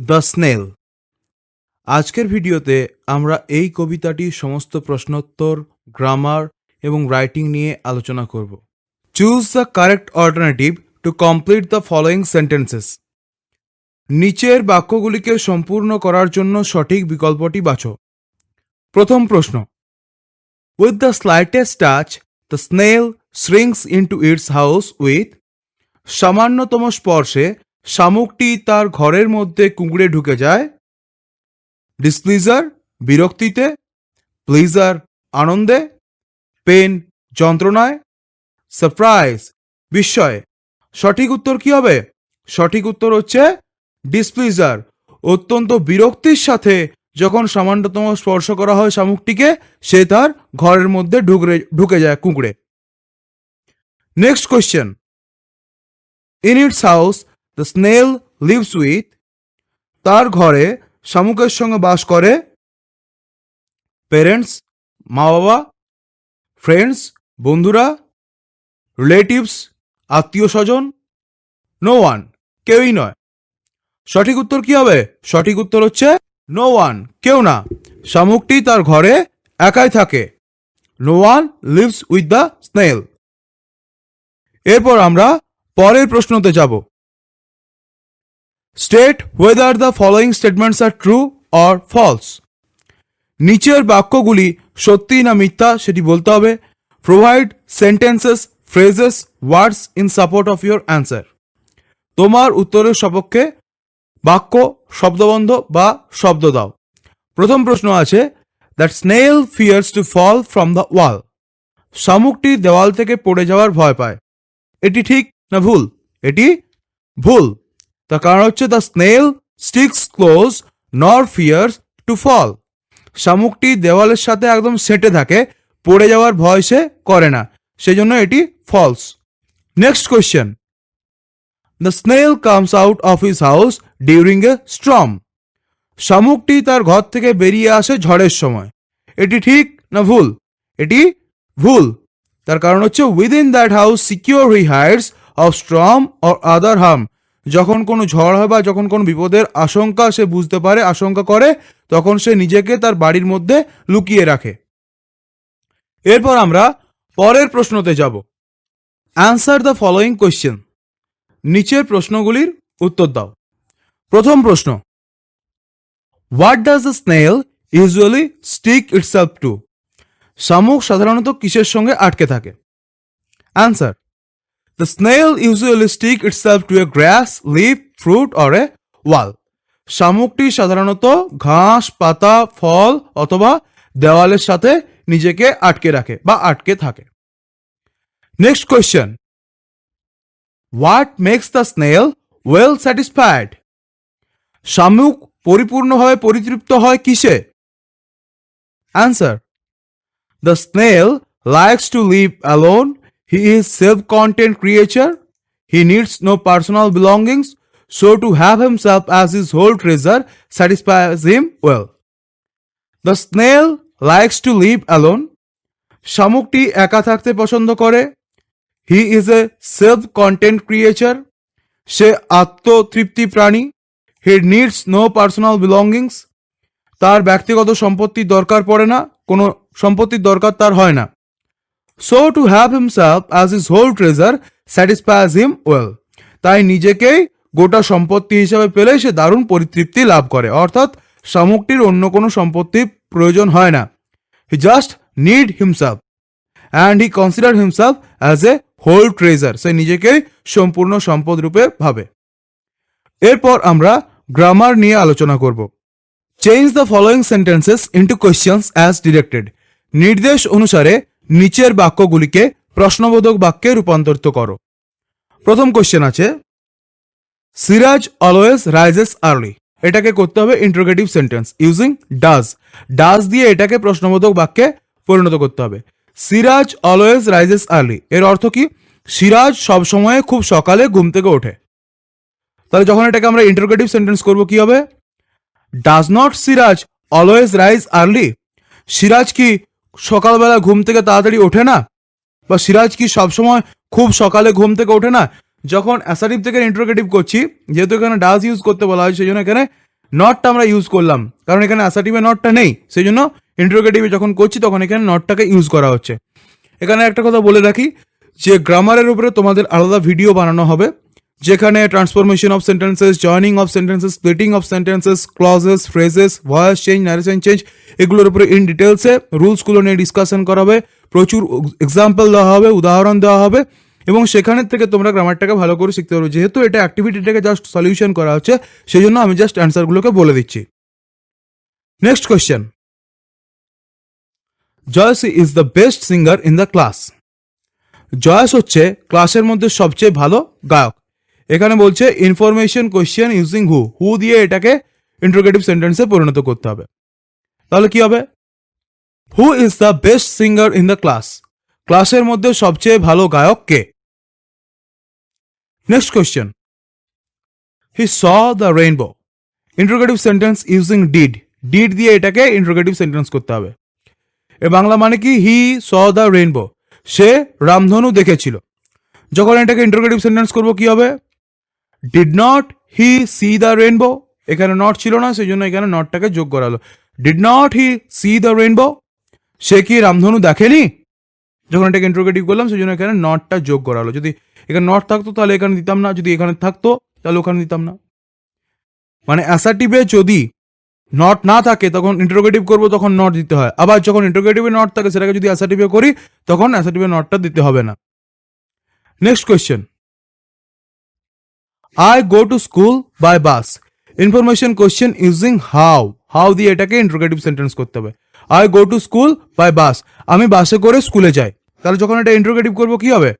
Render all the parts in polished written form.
The snail. আজকের ভিডিওতে আমরা এই কবিতাটির সমস্ত প্রশ্নোত্তর, গ্রামার এবং রাইটিং নিয়ে আলোচনা করব। Choose the correct alternative to complete the following sentences. নিচের বাক্যগুলিকে সম্পূর্ণ করার জন্য সঠিক বিকল্পটি বাছো। প্রথম প্রশ্ন, with the slightest touch the snail shrinks into its house with. সামান্যতম স্পর্শে শামুকটি তার ঘরের মধ্যে কুঁকড়ে ঢুকে যায়। ডিসপ্লিজার বিরক্তিতে, প্লিজার আনন্দে, পেন যন্ত্রণায়, সারপ্রাইজ বিস্ময়ে। সঠিক উত্তর কি হবে? সঠিক উত্তর হচ্ছে ডিসপ্লিজার। অত্যন্ত বিরক্তির সাথে যখন সামান্যতম স্পর্শ করা হয় শামুকটিকে, সে তার ঘরের মধ্যে ঢুকে যায় কুঁকড়ে। Next question, in it's house the snail lives with. তার ঘরে শামুকের সঙ্গে বাস করে পেরেন্টস মা বাবা, ফ্রেন্ডস বন্ধুরা, রিলেটিভস আত্মীয় স্বজন, নো ওয়ান কেউই নয়। সঠিক উত্তর কি হবে? সঠিক উত্তর হচ্ছে নো ওয়ান, কেউ না। শামুকটি তার ঘরে একাই থাকে। No one lives with the snail. এরপর আমরা পরের প্রশ্নতে যাব। State whether the following statements are true or false. নিচের বাক্যগুলি সত্যি না মিথ্যা সেটি বলতে হবে। Provide sentences, phrases, words in support of your answer. তোমার উত্তরের সপক্ষে বাক্য, শব্দবন্ধ বা শব্দ দাও। প্রথম প্রশ্ন আছে, that snail fears to fall from the wall. শামুকটি দেওয়াল থেকে পড়ে যাওয়ার ভয় পায়। এটি ঠিক না ভুল? এটি ভুল। তার কারণ হচ্ছে দ্য স্নেল স্টিক্স ক্লোজ নর ফিয়ার্স টু ফল। শামুকটি দেওয়ালের সাথে একদম সেটে থাকে, পড়ে যাওয়ার ভয় সে করে না, সেজন্য এটি falls. Next question, the snail comes out of his house during a storm. শামুকটি তার ঘর থেকে বেরিয়ে আসে ঝড়ের সময়। এটি ঠিক না ভুল? এটি ভুল। তার কারণ হচ্ছে within that house secure he hides of Sturm or other harm. যখন কোনো ঝড় হয় বা যখন কোনো বিপদের আশঙ্কা সে বুঝতে পারে, আশঙ্কা করে, তখন সে নিজেকে তার বাড়ির মধ্যে লুকিয়ে রাখে। এরপর আমরা পরের প্রশ্নতে যাব। Answer the following question. নিচের প্রশ্নগুলির উত্তর দাও। প্রথম প্রশ্ন, what does the snail usually stick itself to. শামুক সাধারণত কিসের সঙ্গে আটকে থাকে? Answer, the snail usually stick itself to a grass, leaf, fruit or a wall. শামুকটি সাধারণত ঘাস, পাতা, ফল অথবা দেওয়ালের সাথে নিজেকে আটকে রাখে বা আটকে থাকে। Next question, what makes the snail well satisfied. শামুক পরিপূর্ণভাবে পরিতৃপ্ত হয় কিসে? Answer, the snail likes to live alone, he is self content creature, he needs no personal belongings, so to have himself as his whole treasure satisfies him well. The snail likes to live alone. শামুকটি একা থাকতে পছন্দ করে। He is a self-content creature. সে আত্মতৃপ্তি প্রাণী। He needs no personal belongings. তার ব্যক্তিগত সম্পত্তির দরকার পড়ে না, কোনো সম্পত্তির দরকার তার হয় না। So to have himself as his whole treasure satisfies him well. তাই নিজেকেই গোটা সম্পত্তি হিসাবে পেলে সে দারুণ পরিতৃপ্তি লাভ করে। অর্থাৎ শামুকটির অন্য কোনো সম্পত্তির প্রয়োজন হয় না। He just need himself and he consider himself as a whole treasure. সে নিজেকেই সম্পূর্ণ সম্পদ রূপে ভাবে। এরপর আমরা গ্রামার নিয়ে আলোচনা করব। Change the following sentences into questions as directed. নির্দেশ অনুসারে নিচের বাক্যগুলিকে প্রশ্নবোধক বাক্যে রূপান্তরিত করো। প্রথম কোয়েশ্চেন আছে, সিরাজ অলওয়েজ রাইজেস আর্লি। এটাকে করতে হবে interrogative sentence using does. Does দিয়ে এটাকে প্রশ্নবোধক বাক্যে পরিণত করতে হবে। সিরাজ অলওয়েজ রাইজেস আর্লি এর অর্থ কি? সিরাজ সবসময় খুব সকালে ঘুম থেকে ওঠে। তাহলে যখন এটাকে আমরা ইন্টারোগেটিভ সেন্টেন্স করব কি হবে? Does not Siraj always rise early. Siraj কি সকালবেলা ঘুম থেকে তাড়াতাড়ি ওঠে না? বা সিরাজ কি সবসময় খুব সকালে ঘুম থেকে ওঠে না? যখন অ্যাসারিভ থেকে ইন্টারোগেটিভ করছি, যেহেতু এখানে ডাজ ইউজ করতে বলা হয়, সেই জন্য এখানে নটটা আমরা ইউজ করলাম, কারণ এখানে অ্যাসার্টিভে নটটা নেই, সেই জন্য ইন্টারোগেটিভে যখন করছি তখন এখানে নটটাকে ইউজ করা হচ্ছে। এখানে একটা কথা বলে রাখি যে গ্রামারের উপরে তোমাদের আলাদা ভিডিও বানানো হবে, যেখানে transformation of sentences, joining of sentences, splitting of sentences, clauses, phrases, voice change, narration change, এগুলোর উপরে ইন ডিটেলসে রুলসগুলো নিয়ে ডিসকাশন করা হবে, প্রচুর এক্সাম্পল দেওয়া হবে, উদাহরণ দেওয়া হবে, এবং সেখানের থেকে তোমরা গ্রামারটাকে ভালো করে শিখতে পারবে। যেহেতু এটা অ্যাক্টিভিটিটাকে জাস্ট সলিউশন করা হচ্ছে, সেই জন্য আমি জাস্ট অ্যান্সারগুলোকে বলে দিচ্ছি। Next question, Joyce is the best singer in the class. Joyce হচ্ছে ক্লাসের মধ্যে সবচেয়ে ভালো গায়ক। এখানে বলছে information question using who, who দিয়ে এটাকে ইন্টারোগেটিভ সেন্টেন্সে পরিণত করতে হবে। তাহলে কি হবে? Who is the best singer in the class, ক্লাসের মধ্যে সবচেয়ে ভালো গায়ক কে? Next question, he saw the rainbow, interrogative sentence using did, did দিয়ে এটাকে ইন্টারোগেটিভ সেন্টেন্স করতে হবে। এ বাংলা মানে কি? হি স দ্য রেইনবো, সে রামধনু দেখেছিল। যখন এটাকে ইন্টারোগেটিভ সেন্টেন্স করবো কি হবে? Did not he see the rainbow, এখানে নট ছিল না, সেই জন্য এখানে নটটাকে যোগ করা হলো। Did not he see the rainbow, সে কি রামধনু দেখেনি? যখন এটাকে ইন্টারোগেটিভ করলাম সেই জন্য এখানে নটটা যোগ করা হলো। যদি এখানে নট থাকতো তাহলে এখানে দিতাম না, যদি এখানে থাকতো তাহলে ওখানে দিতাম না। মানে অ্যাসার্টিভে যদি নট না থাকে তখন ইন্টারোগেটিভ করবো, তখন নট দিতে হয়। আবার যখন ইন্টারোগেটিভে নট থাকে সেটাকে যদি অ্যাসার্টিভে করি তখন অ্যাসার্টিভে নটটা দিতে হবে না। Next question, I go to school by bus, information question using how, how দিয়ে এটাকে ইন্টারোগেটিভ সেন্টেন্স করতে হবে। I go to school by bus, আমি বাসে করে স্কুলে যাই। তাহলে যখন এটা ইন্টারোগেটিভ করবো কি হবে?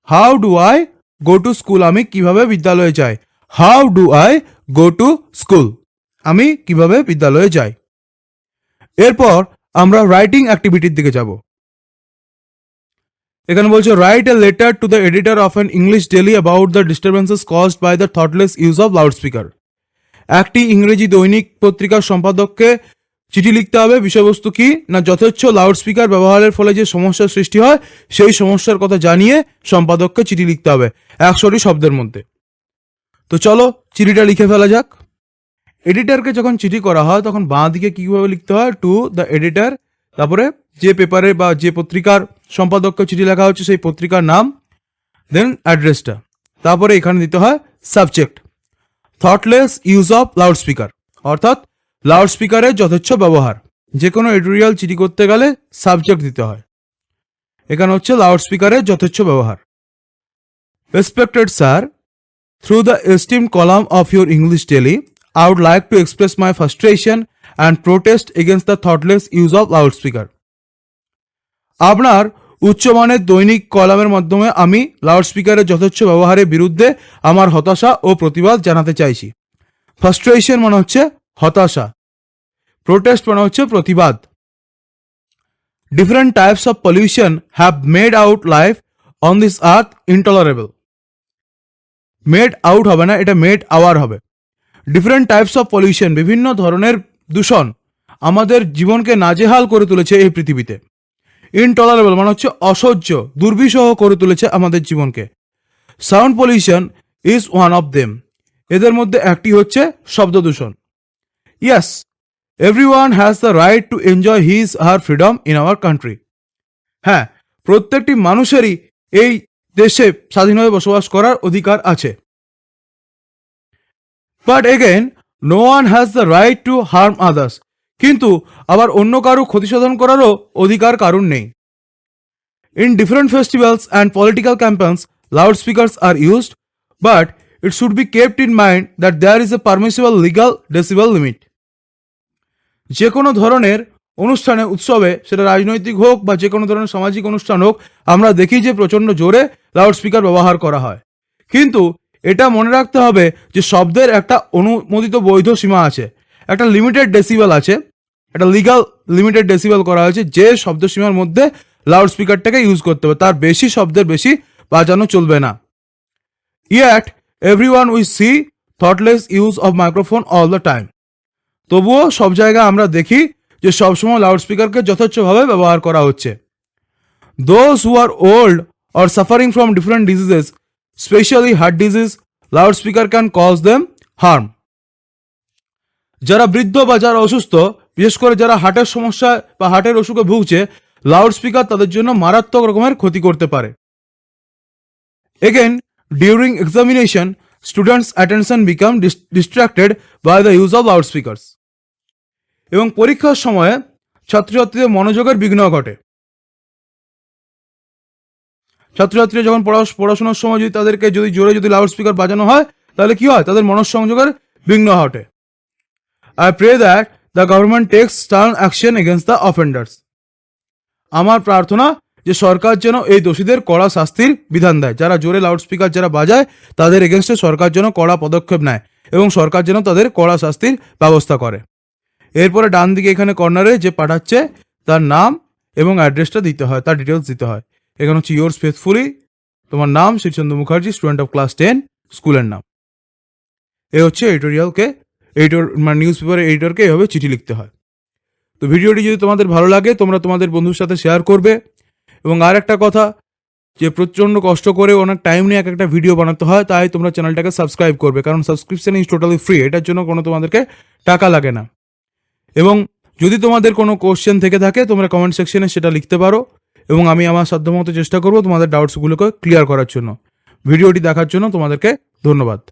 How do I go to school, আমি কিভাবে বিদ্যালয়ে যাই। How do I go to school, আমি কিভাবে বিদ্যালয়ে যাই। এরপর আমরা রাইটিং অ্যাক্টিভিটির দিকে যাব। এখানে বলছে write a letter to the editor of an English daily about the disturbances caused by the thoughtless use of loudspeaker. একটি ইংরেজি দৈনিক পত্রিকার সম্পাদককে চিঠি লিখতে হবে। বিষয়বস্তু কি না, যথেচ্ছ লাউডস্পিকার ব্যবহারের ফলে যে সমস্যার সৃষ্টি হয় সেই সমস্যার কথা জানিয়ে সম্পাদককে চিঠি লিখতে হবে 100টি শব্দের মধ্যে। তো চলো চিঠিটা লিখে ফেলা যাক। এডিটরকে যখন চিঠি করা হয় তখন বাঁ দিকে কিভাবে লিখতে হয়? টু দ্য এডিটর, তারপরে যে পেপারে বা যে পত্রিকার সম্পাদককে চিঠি লেখা হচ্ছে সেই পত্রিকার নাম, দেন অ্যাড্রেসটা, তারপরে এখানে দিতে হয় subject, thoughtless use of loudspeaker, অর্থাৎ লাউডস্পিকারের যথেচ্ছ ব্যবহার। যে কোনো এডিটোরিয়াল চিঠি করতে গেলে সাবজেক্ট দিতে হয়, এখানে হচ্ছে লাউডস্পিকারের যথেচ্ছ ব্যবহার। Respected sir, through the esteem column of your English daily, I would like to express my frustration and protest against the thoughtless use of loudspeaker. আপনার উচ্চমানের দৈনিক কলামের মাধ্যমে আমি লাউডস্পিকারের যথেচ্ছ ব্যবহারের বিরুদ্ধে আমার হতাশা ও প্রতিবাদ জানাতে চাইছি। ফ্রাস্ট্রেশন মানে হচ্ছে হতাশা, প্রোটেস্ট মানে হচ্ছে প্রতিবাদ। Different types of pollution have made out life on this earth intolerable. Made out হবে না, এটা মেড আওয়ার হবে। ডিফারেন্ট টাইপস অফ পলিউশন, বিভিন্ন ধরনের দূষণ আমাদের জীবনকে নাজেহাল করে তুলেছে এই পৃথিবীতে। ইনটলারেবল মানে হচ্ছে অসহ্য, দুর্বিষহ করে তুলেছে আমাদের জীবনকে। Sound pollution is one of them, এদের মধ্যে একটি হচ্ছে শব্দ দূষণ। Yes, everyone has the right to enjoy his her freedom in our country. হ্যাঁ, প্রত্যেকটি মানুষেরই এই দেশে স্বাধীনভাবে বসবাস করার অধিকার আছে। But again no one has the right to harm others, কিন্তু আবার অন্য কারো ক্ষতিসাধন করারও অধিকার কারণ নেই। In different festivals and political campaigns loudspeakers are used, but it should be kept in mind that there is a permissible legal decibel limit. যে কোনো ধরনের অনুষ্ঠানে, উৎসবে, সেটা রাজনৈতিক হোক বা যে কোনো ধরনের সামাজিক অনুষ্ঠান হোক, আমরা দেখি যে প্রচণ্ড জোরে লাউডস্পিকার ব্যবহার করা হয়, কিন্তু এটা মনে রাখতে হবে যে শব্দের একটা অনুমোদিত বৈধ সীমা আছে, একটা লিমিটেড ডেসিবেল আছে, একটা লিগাল লিমিটেড ডেসিবেল করা হয়েছে যে শব্দ সীমার মধ্যে লাউডস্পিকারটাকে ইউজ করতে হবে, তার বেশি শব্দের বেশি বাজানো চলবে না। Yet everyone we see thoughtless use of microphone all the time, তবুও সব জায়গায় আমরা দেখি যে সবসময় লাউডস্পিকারকে যথেচ্ছভাবে ব্যবহার করা হচ্ছে। Those who are old or suffering from different diseases, specially heart disease, loudspeaker can cause them harm. যারা বৃদ্ধ বা যারা অসুস্থ, বিশেষ করে যারা হার্টের সমস্যা বা হার্টের অসুখে ভুগছে, লাউড স্পিকার তাদের জন্য মারাত্মক রকমের ক্ষতি করতে পারে। Again, during examination, students' attention become distracted by the use of loudspeakers. এবং পরীক্ষার সময়ে ছাত্রছাত্রীদের মনোযোগের বিঘ্ন ঘটে। ছাত্রছাত্রীরা যখন পড়াশোনার সময় যদি তাদেরকে জোরে লাউড স্পিকার বাজানো হয়, তাহলে কি হয়? তাদের মনোসংযোগের বিঘ্ন ঘটে। I pray that the government takes stern action against the offenders. আমার প্রার্থনা যে সরকার যেন এই দোষীদের কড়া শাস্তির বিধান দেয়। যারা জোরে লাউড স্পিকার যারা বাজায়, তাদের এগেনস্টে সরকার যেন কড়া পদক্ষেপ নেয় এবং সরকার যেন তাদের কড়া শাস্তির ব্যবস্থা করে। এরপরে ডান দিকে এখানে কর্নারে যে পাঠাচ্ছে তার নাম এবং অ্যাড্রেসটা দিতে হয়, তার ডিটেলস দিতে হয়। এখানে হচ্ছে ইয়োর্স ফেথফুলি, তোমার নাম Shirshendu Mukherjee, student of class 10, স্কুলের নাম। এ হচ্ছে মানে নিউজ পেপারের এডিটরকে এভাবে চিঠি লিখতে হয়। তো ভিডিওটি যদি তোমাদের ভালো লাগে, তোমরা তোমাদের বন্ধুর সাথে শেয়ার করবে। এবং আর একটা কথা, যে প্রচণ্ড কষ্ট করে অনেক টাইম নিয়ে এক একটা ভিডিও বানাতে হয়, তাই তোমরা চ্যানেলটাকে সাবস্ক্রাইব করবে, কারণ সাবস্ক্রিপশন ইজ টোটালি ফ্রি, এটার জন্য কোনো তোমাদেরকে টাকা লাগে না। এবং যদি তোমাদের কোনো কোশ্চেন থেকে থাকে, তোমরা কমেন্ট সেকশনে সেটা লিখতে পারো এবং আমি আমার সাধ্যমতো চেষ্টা করবো তোমাদের ডাউটসগুলোকে ক্লিয়ার করার জন্য। ভিডিওটি দেখার জন্য তোমাদেরকে ধন্যবাদ।